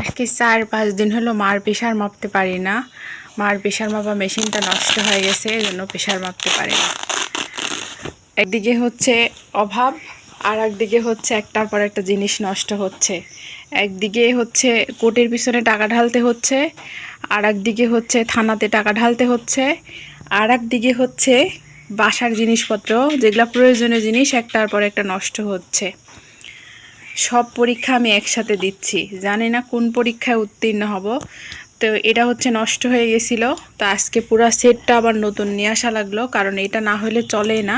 আজকে 4-5 দিন হলো মার প্রেশার মাপতে পারি না। মার প্রেশার মাপা মেশিনটা নষ্ট হয়ে গেছে, এজন্য প্রেশার মাপতে পারি না। একদিকে হচ্ছে অভাব, আর একদিকে হচ্ছে একটার পর একটা জিনিস নষ্ট হচ্ছে। একদিকে হচ্ছে কোর্টের পিছনে টাকা ঢালতে হচ্ছে, আর একদিকে হচ্ছে থানাতে টাকা ঢালতে হচ্ছে, আর একদিকে হচ্ছে বাসার জিনিসপত্র যেগুলো প্রয়োজনীয় জিনিস একটার পর একটা নষ্ট হচ্ছে। সব পরীক্ষা আমি একসাথে দিচ্ছি, জানি না কোন পরীক্ষায় উত্তীর্ণ হব। তো এটা হচ্ছে নষ্ট হয়ে গেছিলো, তো আজকে পুরো সেটটা আবার নতুন নিয়ে আসা লাগলো, কারণ এটা না হলে চলে না।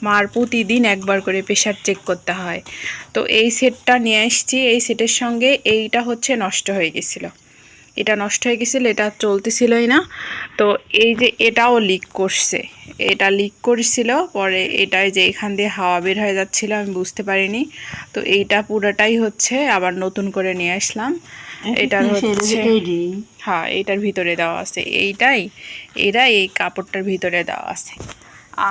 মার প্রতিদিন একবার করে প্রেশার চেক করতে হয়। তো এই সেটটা নিয়ে আসছি, এই সেটের সঙ্গে এইটা হচ্ছে নষ্ট হয়ে গেছিলো। এটা নষ্ট হয়ে গেছিলো, এটা চলতেছিলই না। তো এই যে এটাও লিক করছে, এটা লিক করছিল, পরে এটাই যে এখান দিয়ে হাওয়া বের হয়ে যাচ্ছিল, আমি বুঝতে পারিনি। তো এইটা পুরোটাই হচ্ছে আবার নতুন করে নিয়ে আসলাম। এটার হচ্ছে হ্যাঁ, এইটার ভিতরে দেওয়া আছে এইটাই, এই কাপড়টার ভিতরে দেওয়া আছে।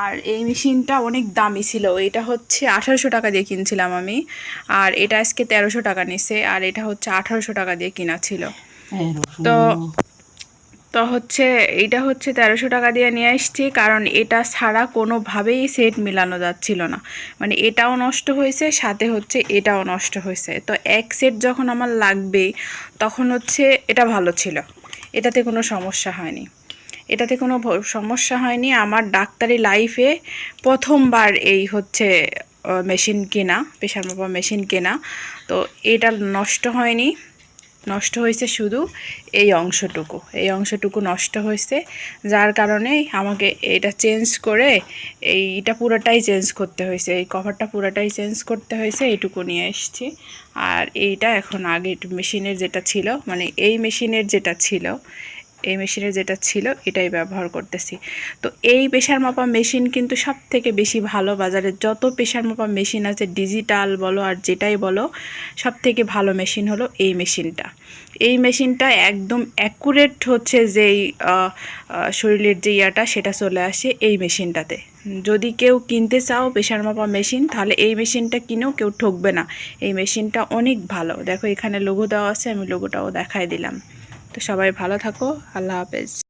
আর এই মেশিনটা অনেক দামি ছিল, এটা হচ্ছে 1800 টাকা দিয়ে কিনছিলাম আমি, আর এটা আজকে 1300 টাকা নিছে, আর এটা হচ্ছে 1800 টাকা দিয়ে কিনা ছিল। তো তো হচ্ছে এইটা হচ্ছে 1300 টাকা দিয়ে নিয়ে আসছি, কারণ এটা ছাড়া কোনোভাবেই সেট মিলানো যাচ্ছিল না। মানে এটাও নষ্ট হয়েছে, সাথে হচ্ছে এটাও নষ্ট হয়েছে। তো এক সেট যখন আমার লাগবে, তখন হচ্ছে এটা ভালো ছিল, এটাতে কোনো সমস্যা হয়নি। এটাতে কোনো সমস্যা হয়নি। আমার ডাক্তারি লাইফে প্রথমবার এই হচ্ছে মেশিন কেনা, প্রেশার মাপা মেশিন কেনা। তো এটা নষ্ট হয়নি, নষ্ট হয়েছে শুধু এই অংশটুকু নষ্ট হয়েছে, যার কারণে আমাকে এটা চেঞ্জ করে এইটা পুরোটাই চেঞ্জ করতে হয়েছে, এই কভারটা পুরোটাই চেঞ্জ করতে হয়েছে। এইটুকু নিয়ে এসেছি। আর এইটা এখন আগে মেশিনের যেটা ছিল, মানে এই মেশিনের যেটা ছিল এটাই ব্যবহার করতেছি। তো এই প্রেশার মাপা মেশিন কিন্তু সব থেকে বেশি ভালো, বাজারে যত প্রেশার মাপা মেশিন আছে ডিজিটাল বলো আর যেটাই বলো, সব থেকে ভালো মেশিন হলো এই মেশিনটা। এই মেশিনটা একদম অ্যাকুরেট হচ্ছে যেই শরীরের যে ইয়াটা সেটা চলে আসে এই মেশিনটাতে। যদি কেউ কিনতে চাও প্রেশার মাপা মেশিন, তাহলে এই মেশিনটা কিনেও কেউ ঠকবে না। এই মেশিনটা অনেক ভালো, দেখো এখানে লোগো দেওয়া আছে, আমি লোগোটাও দেখাই দিলাম। তো সবাই ভালো থাকো, আল্লাহ হাফেজ।